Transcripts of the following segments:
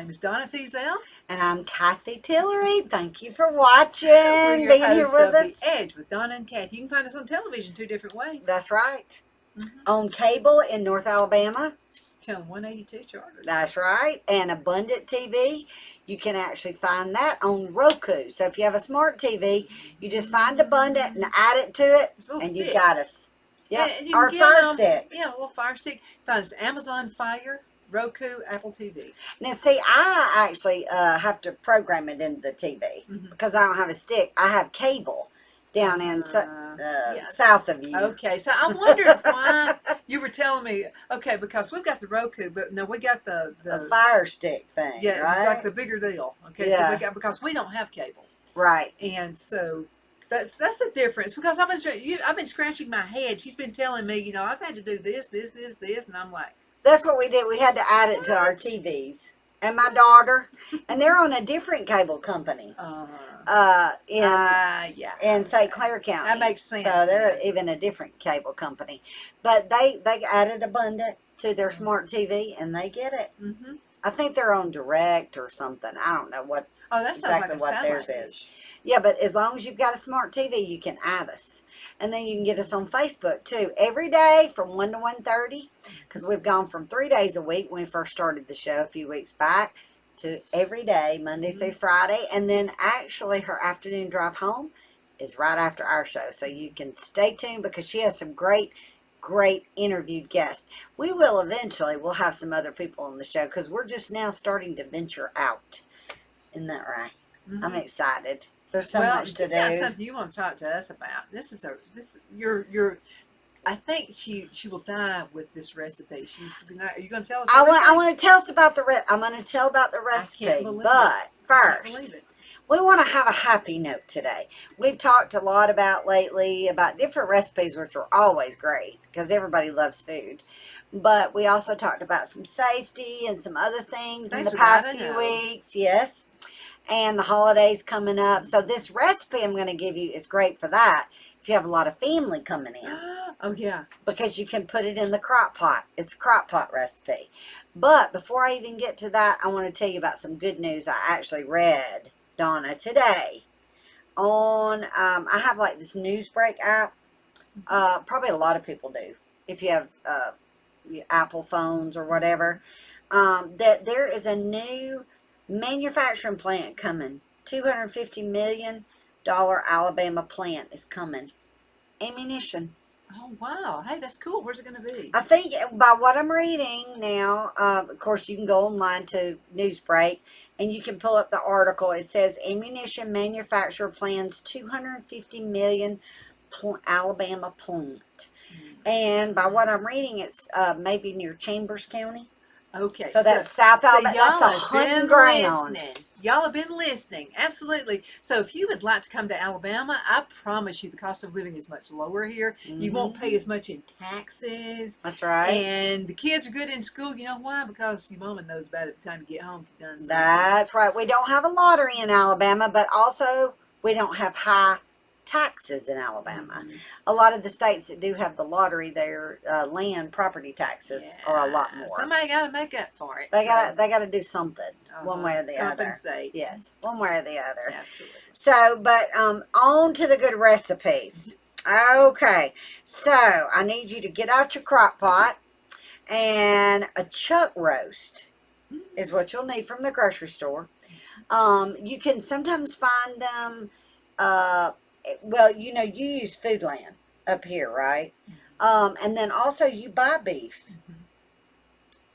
name is Donna Fiesel. And I'm Cathy Tillery. Thank you for watching, We're your being hosts here with of us. The Edge with Donna and Cathy. You can find us on television 2 different ways. That's right. On cable in North Alabama. Channel 182 Charter. That's right. And Abundant TV. You can actually find that on Roku. So if you have a smart TV, you just find Abundant and add it to it, It's a little and stick. you got us. Yeah, Yep. Our Fire Stick. Yeah, a little Fire Stick. Find us Amazon Fire, Roku, Apple TV. Now, see, I actually have to program it into the TV because I don't have a stick. I have cable down in south of you. Okay, so I wondered why you were telling me. Okay, because we've got the Roku, but no, we got the Fire Stick thing. Yeah, right? It's like the bigger deal. Okay, Yeah. so we got, because we don't have cable, right? And so that's the difference. Because I've been scratching my head. She's been telling me, I've had to do this, and I'm like, that's what we did. We had to add it to our TVs. And my daughter, and they're on a different cable company. In St. Clair County. That makes sense. So they're even a different cable company. But they added Abundant to their smart TV, and they get it. I think they're on Direct or something. I don't know what exactly what theirs is. Yeah, but as long as you've got a smart TV, you can add us. And then you can get us on Facebook, too. Every day from 1 to 1:30, because we've gone from 3 days a week when we first started the show a few weeks back to every day, Monday through Friday. And then actually her afternoon drive home is right after our show. So you can stay tuned because she has some great interviewed guests. We will eventually, we'll have some other people on the show because we're just now starting to venture out. Isn't that right? I'm excited. There's so much to do. Well, you got something you want to talk to us about. I think she will die with this recipe. Are you going to tell us? I want to tell us about I'm going to tell about the recipe. But first, we want to have a happy note today. We've talked a lot lately about different recipes, which are always great because everybody loves food. But we also talked about some safety and some other things in the past few weeks. Yes. And the holidays coming up. So this recipe I'm going to give you is great for that if you have a lot of family coming in. Oh, yeah. Because you can put it in the crock pot. It's a crock pot recipe. But before I even get to that, I want to tell you about some good news I actually read, Donna, today. I have like this Newsbreak app. Probably a lot of people do. If you have Apple phones or whatever. That there is a new manufacturing plant coming. $250 million Alabama plant is coming. Ammunition. Oh, wow. Hey, that's cool. Where's it going to be? I think by what I'm reading now, of course, you can go online to Newsbreak and you can pull up the article. It says ammunition manufacturer plans $250 million Alabama plant. And by what I'm reading, it's maybe near Chambers County. Okay. So that's South Alabama. That's the hunting ground. Y'all have been listening. Absolutely. So if you would like to come to Alabama, I promise you the cost of living is much lower here. You won't pay as much in taxes. That's right. And the kids are good in school. You know why? Because your mama knows about it by the time you get home if you've done something. That's right. We don't have a lottery in Alabama, but also we don't have high taxes in Alabama. A lot of the states that do have the lottery, their land property taxes are a lot more. Somebody got to make up for it. They got to do something one way or the compensate. other. Yes, one way or the other. Absolutely. So, but on to the good recipes. Okay, so I need you to get out your crock pot, and a chuck roast is what you'll need from the grocery store. You can sometimes find them. Well, you use Foodland up here, right? And then also you buy beef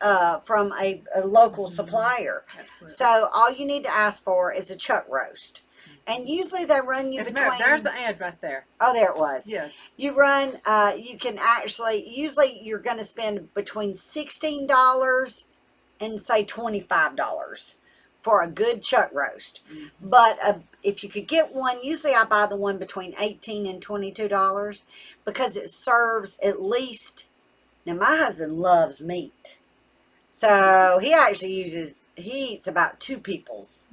from a local supplier. Absolutely. So all you need to ask for is a chuck roast. And usually they run you between... There's the ad right there. Oh, there it was. Yeah. You run, you can actually, usually you're going to spend between $16 and say $25 for a good chuck roast. But if you could get one, usually I buy the one between $18 and $22 because it serves at least, now my husband loves meat. So he actually he eats about 2 people's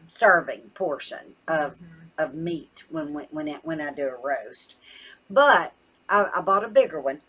serving portion of meat when I do a roast. But I bought a bigger one.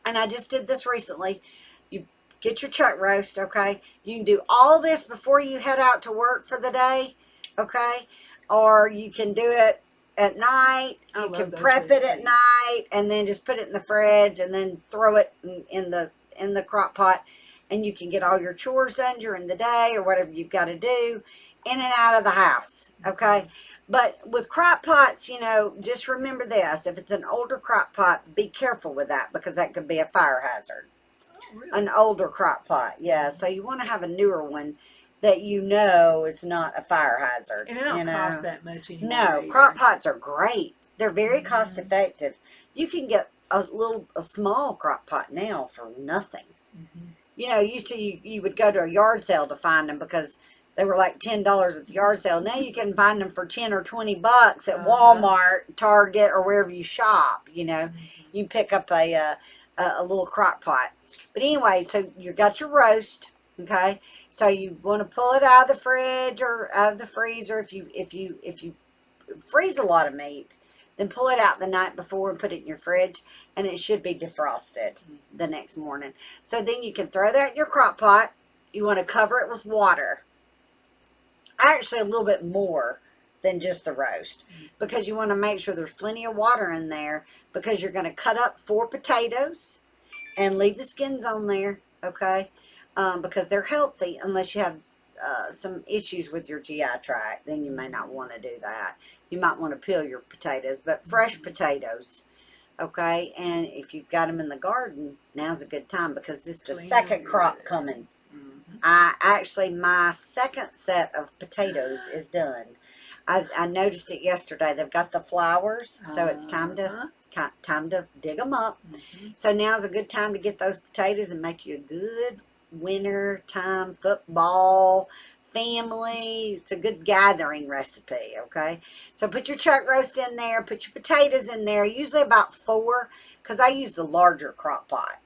And I just did this recently. You get your chuck roast, okay? You can do all this before you head out to work for the day, okay? Or you can do it at night. You can prep it at night and then just put it in the fridge and then throw it in the crock pot, and you can get all your chores done during the day or whatever you've got to do in and out of the house, okay? But with crock pots, you know, just remember this. If it's an older crock pot, be careful with that because that could be a fire hazard. Oh, really? An older crock pot, yeah. So you want to have a newer one that you know is not a fire hazard. And they don't cost that much anymore. No, crock pots are great. They're very cost effective. You can get a small crock pot now for nothing. You know, used to you would go to a yard sale to find them because they were like $10 at the yard sale. Now you can find them for 10 or 20 bucks at Walmart, Target, or wherever you shop. You know, you can pick up a little crock pot. But anyway, so you got your roast. Okay, so you want to pull it out of the fridge or out of the freezer. If you freeze a lot of meat, then pull it out the night before and put it in your fridge, and it should be defrosted the next morning. So then you can throw that in your crock pot. You want to cover it with water. Actually, a little bit more than just the roast, because you want to make sure there's plenty of water in there, because you're going to cut up 4 potatoes and leave the skins on there, okay? Because they're healthy, unless you have some issues with your GI tract, then you may not want to do that. You might want to peel your potatoes, but fresh potatoes, okay? And if you've got them in the garden, now's a good time, because this is the second crop coming. My second set of potatoes is done. I noticed it yesterday. They've got the flowers, so it's time to dig them up. So now's a good time to get those potatoes and make you a good winter time football family. It's a good gathering recipe, okay? So put your chuck roast in there, put your potatoes in there, usually about 4, because I use the larger crock pot.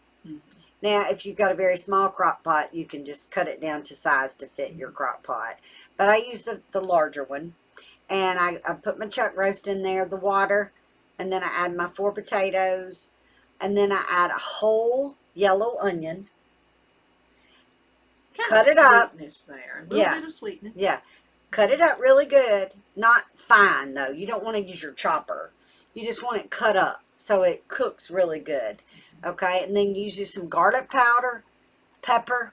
Now, if you've got a very small crock pot, you can just cut it down to size to fit your crock pot. But I use the larger one. And I put my chuck roast in there, the water, and then I add my 4 potatoes, and then I add a whole yellow onion. Cut it up. Sweetness there. A little bit of sweetness. Yeah. Cut it up really good. Not fine, though. You don't want to use your chopper. You just want it cut up so it cooks really good. Okay? And then use some garlic powder, pepper.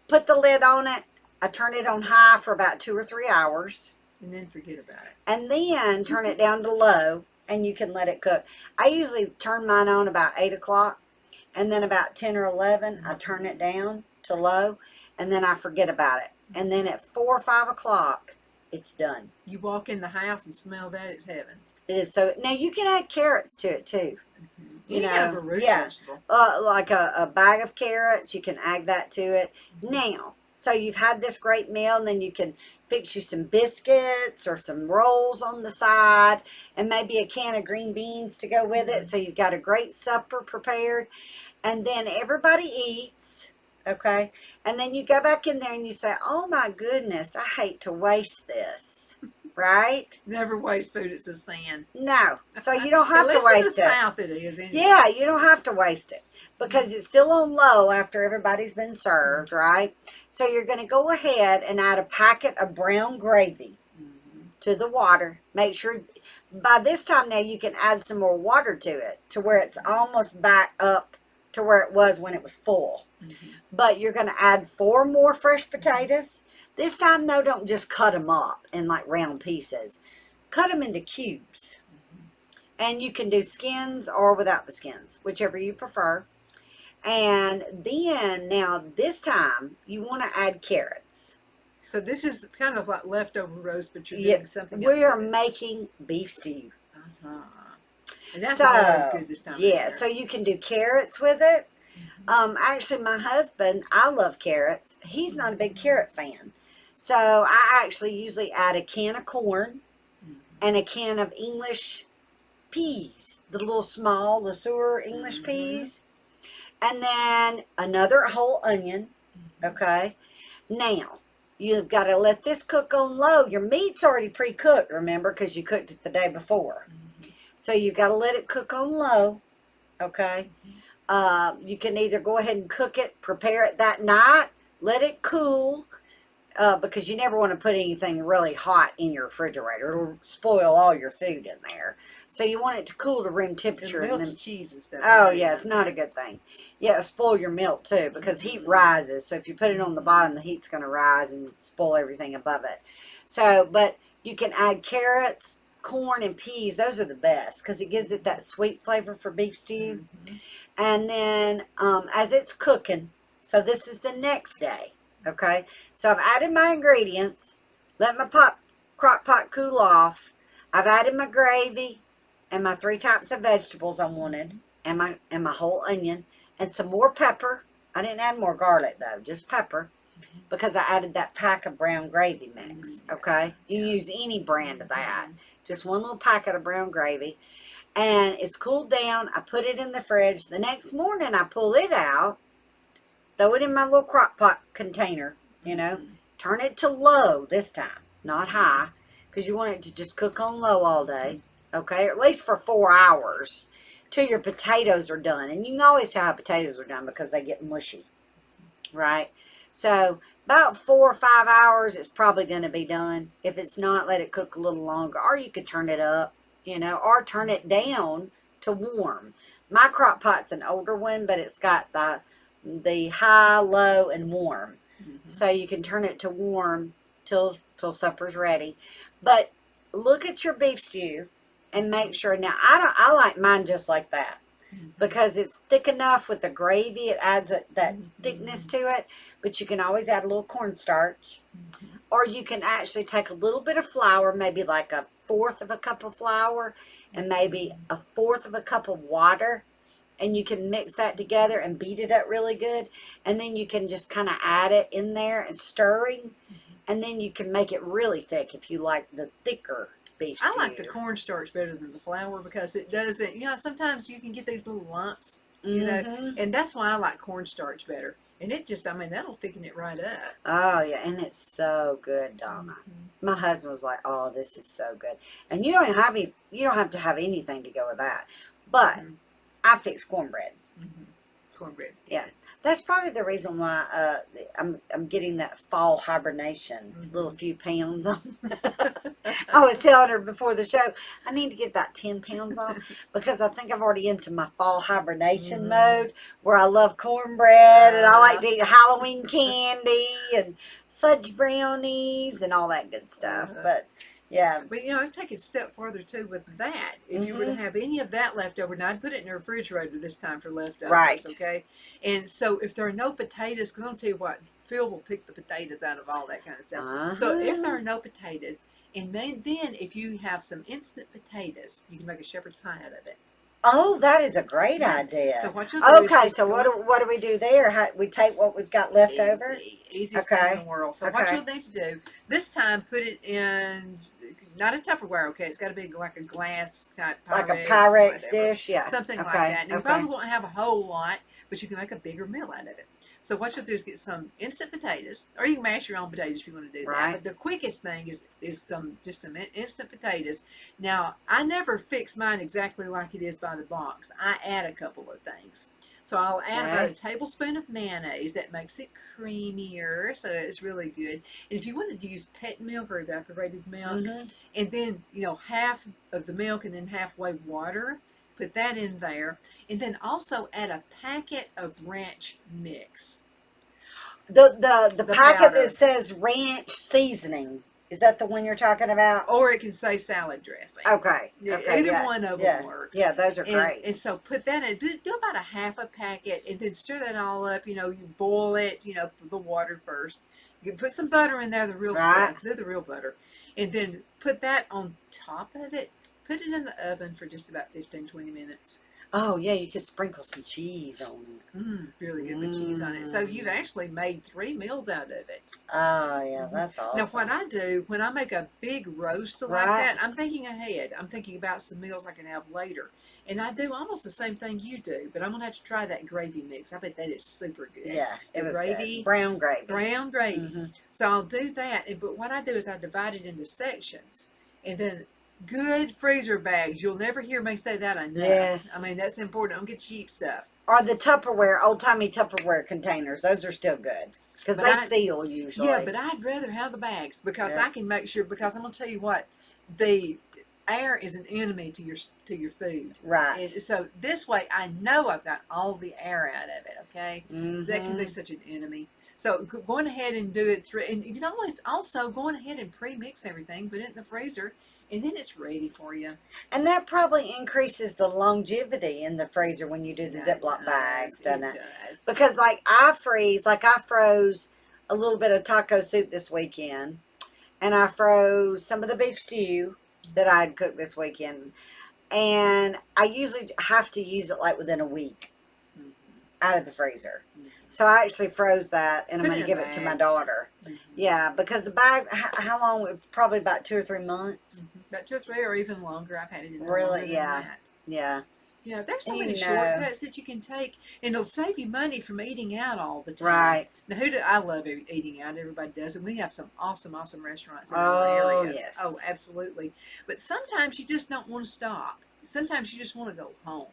Put the lid on it. I turn it on high for about 2 or 3 hours. And then forget about it. And then turn it down to low, and you can let it cook. I usually turn mine on about 8 o'clock. And then about 10 or 11, I turn it down to low, and then I forget about it. And then at 4 or 5 o'clock, it's done. You walk in the house and smell that, it's heaven. It is. So now you can add carrots to it too. You know, have a root vegetable. Like a bag of carrots, you can add that to it. Now, so you've had this great meal, and then you can fix you some biscuits or some rolls on the side, and maybe a can of green beans to go with it. So you've got a great supper prepared, and then everybody eats. Okay, and then you go back in there and you say, "Oh my goodness, I hate to waste this." Right? Never waste food. It's a sin. No, so you don't have to waste it. In the South, it is. Yeah, you don't have to waste it because it's still on low after everybody's been served, right? So you're going to go ahead and add a packet of brown gravy to the water. Make sure by this time now you can add some more water to it to where it's almost back up to where it was when it was full. But you're going to add 4 more fresh potatoes. This time, though, don't just cut them up in like round pieces. Cut them into cubes. And you can do skins or without the skins, whichever you prefer. And then, now, this time, you want to add carrots. So this is kind of like leftover roast, but you're doing something else. We are making beef stew. And that's always good this time of year. Yeah, so you can do carrots with it. Actually, my husband, I love carrots. He's not a big carrot fan. So I actually usually add a can of corn and a can of English peas, the little small, the sewer English peas, and then another whole onion. Okay. Now, you've got to let this cook on low. Your meat's already pre-cooked, remember, because you cooked it the day before. So you've got to let it cook on low. Okay. You can either go ahead and cook it, prepare it that night, let it cool, because you never want to put anything really hot in your refrigerator. It'll spoil all your food in there. So you want it to cool to room temperature. And melt your cheese and stuff. Oh, yeah, it's not a good thing. Yeah, it'll spoil your milk, too, because heat rises. So if you put it on the bottom, the heat's going to rise and spoil everything above it. So, but you can add carrots, corn, and peas. Those are the best because it gives it that sweet flavor for beef stew. And then as it's cooking, so this is the next day. Okay, so I've added my ingredients, let my crock pot cool off. I've added my gravy and my 3 types of vegetables I wanted, and my whole onion, and some more pepper. I didn't add more garlic though, just pepper, because I added that pack of brown gravy mix. Okay, you can use any brand of that, just one little packet of brown gravy, and it's cooled down. I put it in the fridge. The next morning I pull it out. Throw it in my little crock pot container, you know. Turn it to low this time, not high, because you want it to just cook on low all day, okay? Or at least for 4 hours till your potatoes are done. And you can always tell how potatoes are done because they get mushy, right? So about 4 or 5 hours, it's probably going to be done. If it's not, let it cook a little longer. Or you could turn it up, you know, or turn it down to warm. My crock pot's an older one, but it's got the high, low, and warm. So you can turn it to warm till supper's ready. But look at your beef stew and make sure. Now I like mine just like that because it's thick enough with the gravy. It adds that thickness to it. But you can always add a little cornstarch, or you can actually take a little bit of flour, maybe like 1/4 of a cup of flour, and maybe 1/4 of a cup of water. And you can mix that together and beat it up really good. And then you can just kind of add it in there and stirring. And then you can make it really thick if you like the thicker beef stew. I like the cornstarch better than the flour because it doesn't, you know, sometimes you can get these little lumps, you know, and that's why I like cornstarch better. And it just, I mean, that'll thicken it right up. Oh, yeah, and it's so good, Donna. My husband was like, oh, this is so good. And you don't have to have anything to go with that. But I fix cornbread. Cornbread's good. Yeah, that's probably the reason why I'm getting that fall hibernation, little few pounds on. I was telling her before the show, I need to get about 10 pounds off because I think I've already into my fall hibernation mode where I love cornbread and I like to eat Halloween candy and fudge brownies and all that good stuff. But yeah. But, you know, I'd take it a step further, too, with that. If you were to have any of that left over, now I'd put it in the refrigerator this time for leftovers, right? Okay? And so if there are no potatoes, because I'll tell you what, Phil will pick the potatoes out of all that kind of stuff. So if there are no potatoes, and then if you have some instant potatoes, you can make a shepherd's pie out of it. Oh, that is a great idea. So what you'll do is so what do we do there? We take what we've got left over? Easiest thing in the world. So what you'll need to do, this time put it in, not a Tupperware, okay? It's got to be like a glass type Pyrex. Like a Pyrex dish, yeah. Something like that. And you probably won't have a whole lot, but you can make a bigger meal out of it. So what you'll do is get some instant potatoes, or you can mash your own potatoes if you want to do that. But the quickest thing is some instant potatoes. Now, I never fix mine exactly like it is by the box. I add a couple of things. So I'll add about a tablespoon of mayonnaise. That makes it creamier, so it's really good. And if you wanted to use pet milk or evaporated milk, and then, you know, half of the milk and then halfway water, put that in there, and then also add a packet of ranch mix. The packet that says ranch seasoning, is that the one you're talking about? Or it can say salad dressing. Okay. Either one of them works. Yeah, those are great. And so put that in, do about a half a packet, and then stir that all up. You know, you boil it, you know, the water first. You put some butter in there, the real stuff, the real butter. And then put that on top of it. Put it in the oven for just about 15-20 minutes. Oh, yeah, you could sprinkle some cheese on it. Really good with cheese on it. So you've actually made 3 meals out of it. Oh, yeah, that's awesome. Now, what I do, when I make a big roast like that, I'm thinking ahead. I'm thinking about some meals I can have later. And I do almost the same thing you do, but I'm going to have to try that gravy mix. I bet that is super good. Yeah, it was gravy, good. Brown gravy. Brown gravy. So I'll do that. But what I do is I divide it into sections. And then good freezer bags. You'll never hear me say that enough. Yes. I mean, that's important. Don't get cheap stuff. Or the Tupperware, old-timey Tupperware containers. Those are still good. Because they seal usually. Yeah, but I'd rather have the bags because I can make sure, because I'm going to tell you what, the air is an enemy to your food. Right. And so this way I know I've got all the air out of it, okay? Mm-hmm. That can be such an enemy. So going ahead and do it through, and you can always also go ahead and pre-mix everything, put it in the freezer, and then it's ready for you. And that probably increases the longevity in the freezer when you do the Ziploc bags, doesn't it? Does. Because I froze a little bit of taco soup this weekend, and I froze some of the beef stew that I'd cooked this weekend, and I usually have to use it like within a week out of the freezer. So I actually froze that, and I'm going to give it to my daughter. Yeah, because the bag, how long? Probably about 2 or 3 months. About 2 or 3, or even longer. I've had it in there really. Yeah. Yeah. Yeah, there's so many shortcuts that you can take, and it'll save you money from eating out all the time. Right. Now, I love eating out. Everybody does, and we have some awesome restaurants in our areas. Yes. Oh, absolutely. But sometimes you just don't want to stop. Sometimes you just want to go home.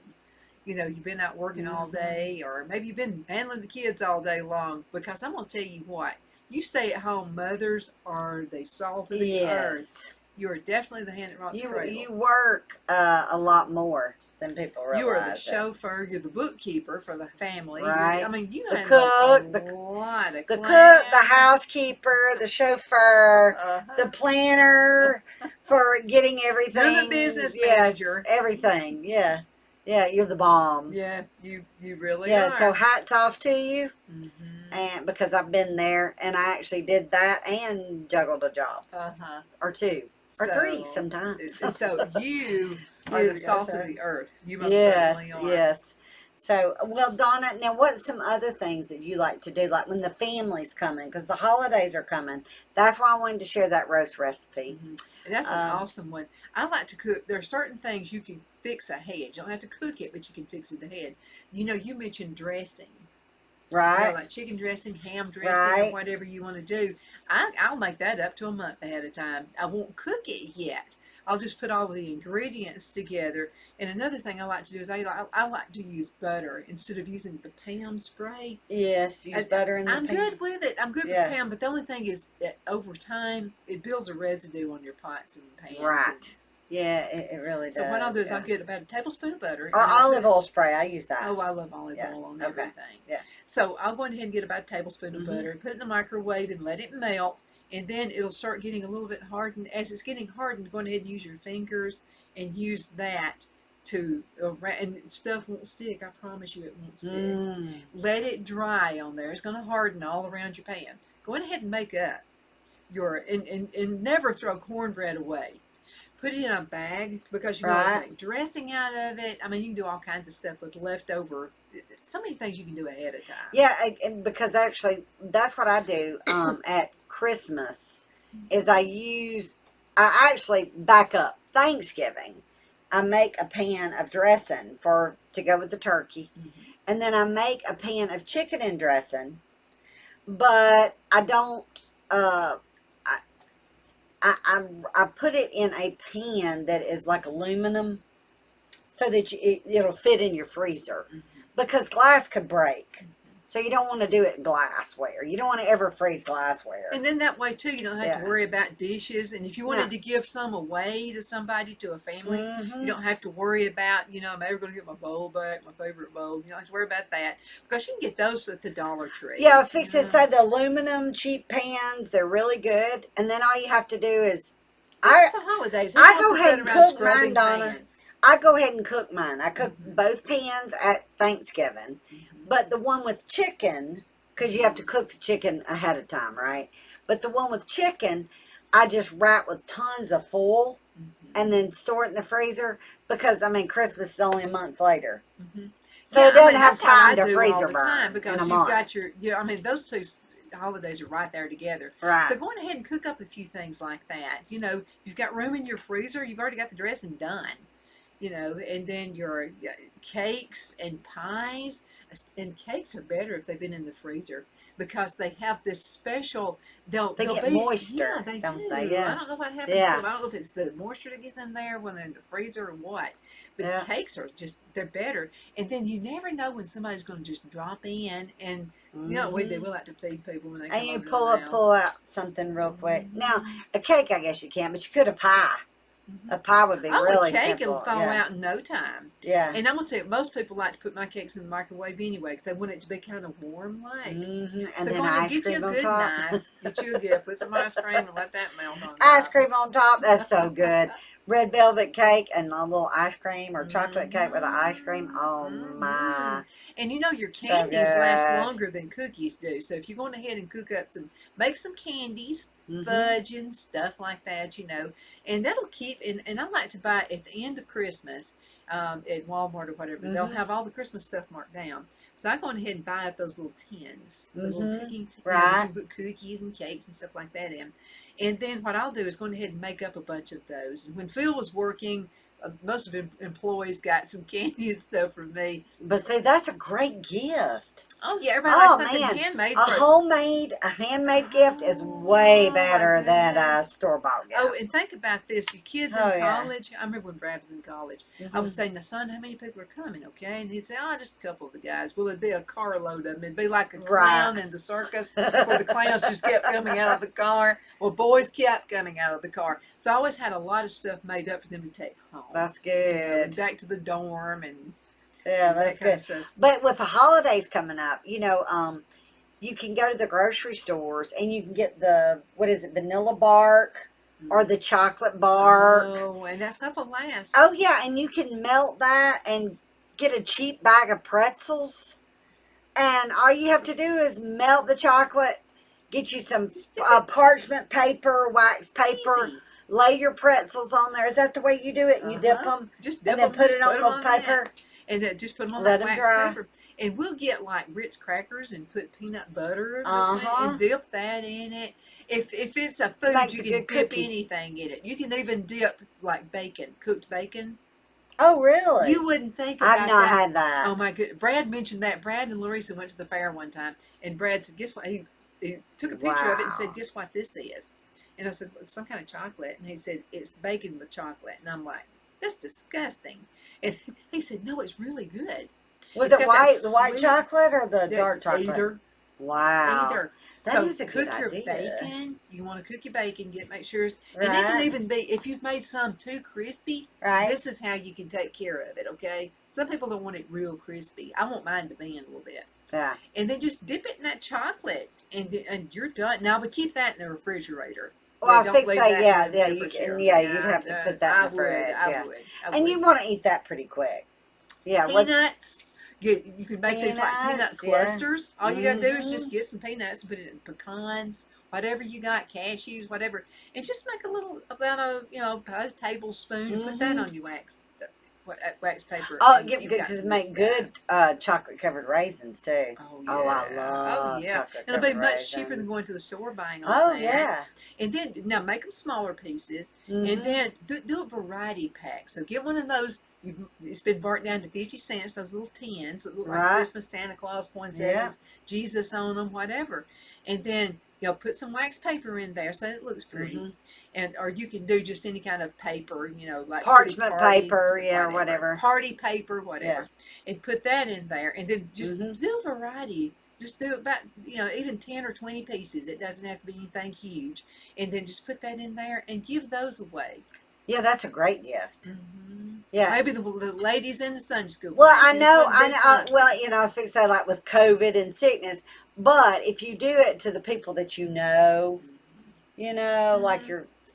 You know, you've been out working all day, or maybe you've been handling the kids all day long. Because I'm going to tell you what, you stay at home mothers are the salt of the earth. You are definitely the hand that rocks the cradle. You work a lot more than people realize. You are the chauffeur. You're the bookkeeper for the family. Right. I mean, you the have cook, a lot of the cook, the housekeeper, the chauffeur, the planner for getting everything. You're the business manager. Everything. Yeah. Yeah, you're the bomb. Yeah, you really are. Yeah, so hats off to you. And because I've been there, and I actually did that and juggled a job. Or 2. Or 3 sometimes. So you are the salt of the earth. You most certainly are. Yes. So, well, Donna, now what's some other things that you like to do, like when the family's coming, because the holidays are coming? That's why I wanted to share that roast recipe. And that's an awesome one. I like to cook. There are certain things you can fix ahead. You don't have to cook it, but you can fix it ahead. You know, you mentioned dressing. Right. You know, like chicken dressing, ham dressing, or whatever you want to do. I'll make that up to a month ahead of time. I won't cook it yet. I'll just put all the ingredients together. And another thing I like to do is I like to use butter instead of using the Pam spray. Yes, use butter in the I'm good with it. I'm good with Pam, but the only thing is that over time it builds a residue on your pots and pans. Right. Yeah, it really does. So what I'll do is I'll get about a tablespoon of butter. Or olive oil spray. I use that. Oh, I love olive oil on everything. Yeah. So I'll go ahead and get about a tablespoon of butter and put it in the microwave and let it melt. And then it'll start getting a little bit hardened. As it's getting hardened, go ahead and use your fingers and use that to, and stuff won't stick. I promise you it won't stick. Let it dry on there. It's going to harden all around your pan. Go ahead and make up your, and never throw cornbread away. Put it in a bag because you can always make dressing out of it. I mean, you can do all kinds of stuff with leftover. So many things you can do ahead of time. Yeah, and because actually that's what I do at Christmas is I actually back up. Thanksgiving, I make a pan of dressing to go with the turkey. And then I make a pan of chicken and dressing, but I don't, I put it in a pan that is like aluminum so that it'll fit in your freezer because glass could break. So you don't want to do it in glassware. You don't want to ever freeze glassware. And then that way, too, you don't have to worry about dishes. And if you wanted to give some away to somebody, to a family, you don't have to worry about, you know, I'm ever going to get my bowl back, my favorite bowl. You don't have to worry about that because you can get those at the Dollar Tree. Yeah, I was fixing to say the aluminum cheap pans, they're really good. And then all you have to do is... It's the holidays. I go ahead and cook mine, Donna. I go ahead and cook mine. I cook both pans at Thanksgiving. But the one with chicken, because you have to cook the chicken ahead of time, right? But the one with chicken, I just wrap with tons of foil and then store it in the freezer because, I mean, Christmas is only a month later. So it doesn't have time to freezer burn. Because you've got I mean, those two holidays are right there together. Right. So go ahead and cook up a few things like that. You know, you've got room in your freezer. You've already got the dressing done. you know, and then your cakes and pies. And cakes are better if they've been in the freezer because they have this special. They they'll get be moisture. yeah, they don't do. They? Yeah. I don't know what happens to them. I don't know if it's the moisture that gets in there when they're in the freezer or what. But cakes are just they're better. And then you never know when somebody's going to just drop in and you know we do. We like to feed people when they come and you over pull out something real quick. Now a cake, I guess you can, but you could a pie. A pie would be really a cake simple. It'll thaw out in no time. Yeah. And I'm gonna tell you, most people like to put my cakes in the microwave anyway because they want it to be kind of warm like. And so then go ahead and ice cream on top. Get you a good, put some ice cream and let that melt on top. Ice cream on top. That's so good. Red velvet cake and a little ice cream or chocolate cake with an ice cream. Oh my. And you know your candies last longer than cookies do. So if you're going ahead and cook up make some candies, fudge and stuff like that, you know, and that'll keep, and I like to buy at the end of Christmas at Walmart or whatever, they'll have all the Christmas stuff marked down. So I go ahead and buy up those little tins, the little cooking tins, you put cookies and cakes and stuff like that in. And then what I'll do is go ahead and make up a bunch of those. And when Phil was working, most of his employees got some candy and stuff from me. But see, that's a great gift. Oh yeah, everybody likes something handmade. A handmade gift is way better than a store-bought gift. Oh, and think about this: your kids in college. I remember when Brad was in college. I would say, "Now, son, how many people are coming?" Okay, and he'd say, "Oh, just a couple of the guys." Well, it'd be a carload of them. It'd be like a clown in the circus, where the clowns just kept coming out of the car, or boys kept coming out of the car. So I always had a lot of stuff made up for them to take home. That's good. You know, and back to the dorm and. Yeah, that's good. But with the holidays coming up, you know, you can go to the grocery stores and you can get the, vanilla bark or the chocolate bark. Oh, and that stuff will last. Oh, yeah, and you can melt that and get a cheap bag of pretzels. And all you have to do is melt the chocolate, get you some parchment paper, wax paper. Easy. Lay your pretzels on there. Is that the way you do it? And you dip them? Just dip and then put it on the paper? And then just put them on that wax paper. And we'll get like Ritz crackers and put peanut butter and dip that in it. If it's a food, you can dip anything in it. You can even dip like bacon, cooked bacon. Oh, really? You wouldn't think about that. I've not had that. Oh, my goodness. Brad mentioned that. Brad and Larissa went to the fair one time. And Brad said, guess what? He took a picture of it and said, guess what this is? And I said, it's some kind of chocolate. And he said, it's bacon with chocolate. And I'm like, that's disgusting. And he said, no, it's really good. Was it the white chocolate or the dark chocolate? Either. Wow. Either. That is a good idea. Cook your bacon. You want to cook your bacon, make sure it's, and it can even be, if you've made some too crispy, this is how you can take care of it, okay? Some people don't want it real crispy. I want mine to bend a little bit. Yeah. And then just dip it in that chocolate, and you're done. Now, but keep that in the refrigerator. Well, I was fixing to say, you'd have to put that in the fridge. I would. And you want to eat that pretty quick. Yeah. Peanuts. You can make these like peanut clusters. All you gotta do is just get some peanuts and put it in pecans, whatever you got, cashews, whatever, and just make about a tablespoon and put that on your wax paper. Oh, because make good chocolate covered raisins too. Oh yeah. Oh, I love chocolate and it'll be much cheaper than going to the store buying all that. Oh yeah. And then now make them smaller pieces, and then do a variety pack. So get one of those. It's been burnt down to 50 cents. Those little tins that look like Christmas Santa Claus poinsettias, Jesus on them, whatever. And then put some wax paper in there so it looks pretty. And or you can do just any kind of paper, like parchment paper, whatever. Party paper, whatever. And put that in there, and then just do a variety. Just do about even 10 or 20 pieces. It doesn't have to be anything huge. And then just put that in there and give those away. Yeah, that's a great gift. Yeah, maybe the ladies in the Sunday school. Well, I know. Well, I was fixing to say like with COVID and sickness, but if you do it to the people that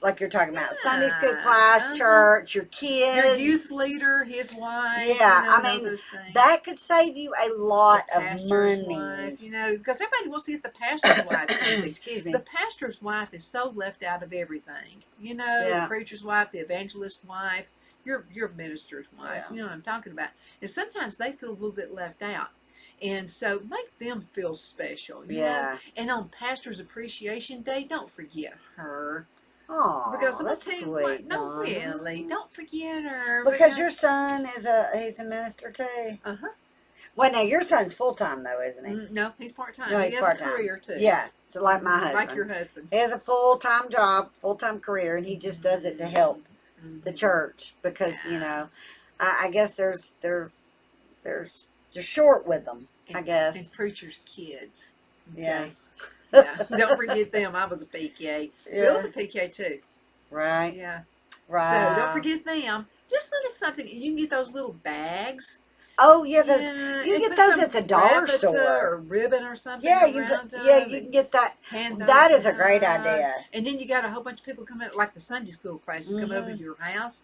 like you're talking about Sunday school class, church, your kids, your youth leader, his wife. Yeah, that could save you a lot of money. Wife, because everybody wants to get the pastor's wife. Excuse me. The pastor's wife is so left out of everything. The preacher's wife, the evangelist's wife, your minister's wife. You know what I'm talking about. And sometimes they feel a little bit left out. And so make them feel special. You know? And on Pastor's Appreciation Day, don't forget her. Oh, because I'm that's gonna tell you sweet, what. No, Donna. really, don't forget her. Because your son he's a minister too. Well, now your son's full time though, isn't he? No, he's part time. No, he he's has part-time. a career too. Yeah, so like my husband, like your husband. He has a full time job, full time career, and he just does it to help the church because you know, I guess they're short with them. I guess. And preachers' kids. Okay? Yeah. Yeah. Don't forget them. I was a PK. Yeah. Bill's a PK too. Right. Yeah. Right. So don't forget them. Just little something. You can get those little bags. Oh yeah, those you get those at the dollar store or ribbon or something. Yeah, you can get that. That is a great idea. And then you got a whole bunch of people coming, like the Sunday school classes, coming over to your house.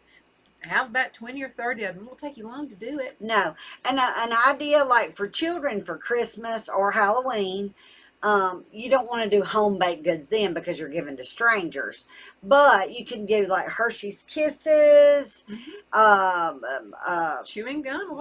Have about 20 or 30 of them. It won't take you long to do it. No, and an idea like for children for Christmas or Halloween. You don't want to do home baked goods then because you're giving to strangers, but you can do like Hershey's Kisses, chewing gum,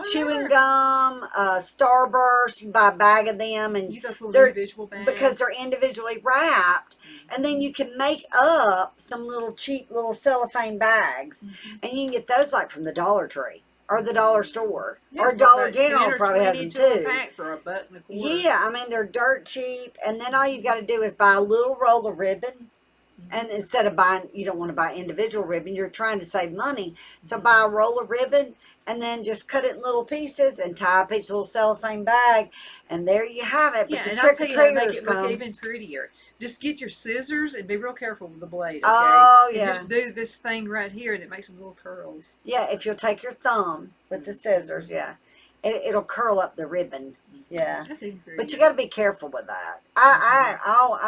Starburst. You can buy a bag of them, and they're individual bags because they're individually wrapped, and then you can make up some little cheap little cellophane bags, and you can get those like from the Dollar Tree. Or the dollar store. Or Dollar General probably has them too. For $1.25. Yeah, I mean, they're dirt cheap. And then all you've got to do is buy a little roll of ribbon. And instead of buying, you don't want to buy individual ribbon. You're trying to save money. So buy a roll of ribbon and then just cut it in little pieces and tie up each little cellophane bag. And there you have it. Yeah, but the and I'll tell you, make trick-or-treaters it come. look even prettier. Just get your scissors and be real careful with the blade, okay? Oh, yeah. And just do this thing right here, and it makes some little curls. Yeah, if you'll take your thumb with the scissors, yeah. It'll curl up the ribbon. Yeah. But you got to be careful with that. I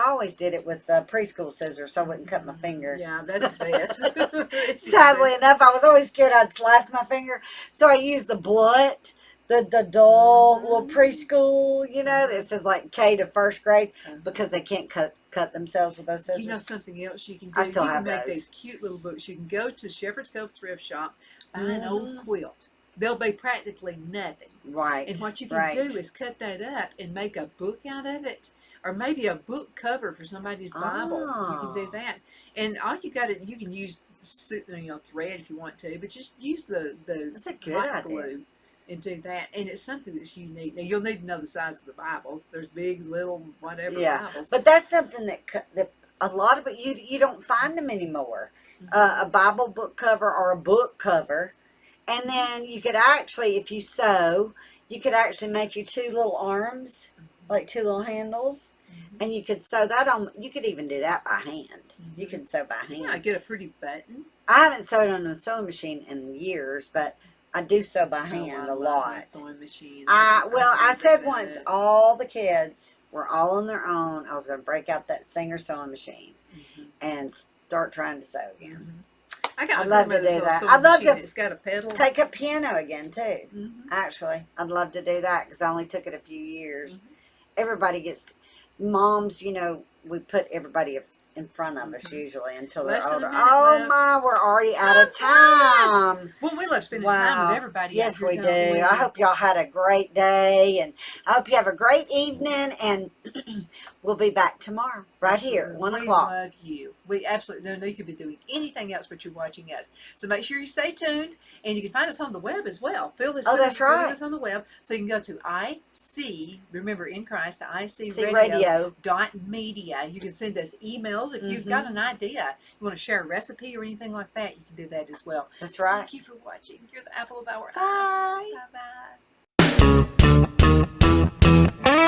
always did it with preschool scissors so I wouldn't cut my finger. Yeah, that's the best. Sadly enough, I was always scared I'd slice my finger. So I used the blunt. The dull little preschool, you know, that says like K to first grade because they can't cut themselves with those scissors. You know something else you can do? I still you have can make those. These cute little books. You can go to Shepherd's Cove thrift shop, buy an old quilt. They'll be practically nothing. Right. And what you can do is cut that up and make a book out of it. Or maybe a book cover for somebody's Bible. You can do that. And all you got to, you can use thread if you want to, but just use the That's a good hot idea. glue. And do that, and it's something that's unique. Now you'll need to know the size of the Bible. There's big, little, whatever Bibles. But that's something that a lot of you don't find them anymore. A Bible book cover or a book cover, and then you could actually, if you sew, you could actually make you two little arms, like two little handles, and you could sew that on. You could even do that by hand. You can sew by hand. Yeah, get a pretty button. I haven't sewed on a sewing machine in years, but I do sew by hand a lot. Sewing machine. I said once, all the kids were all on their own. I was going to break out that Singer sewing machine and start trying to sew again. I'd love to do that. I'd love to. It's got a pedal. Take up piano again too. Actually, I'd love to do that because I only took it a few years. Everybody gets, moms. You know, we put everybody in front of us usually until they're older. Oh my, we're already out of time. Well, we love spending time with everybody. Yes, we do. I hope y'all had a great day, and I hope you have a great evening, and we'll be back tomorrow right here at 1 o'clock. We love you. We absolutely don't know you could be doing anything else but you're watching us. So make sure you stay tuned, and you can find us on the web as well. That's right. Us on the web, so you can go to IC, remember in Christ, Radio. .media. You can send us emails if you've got an idea. You want to share a recipe or anything like that, you can do that as well. That's right. Thank you for watching. You're the apple of our eye. Bye. Bye-bye.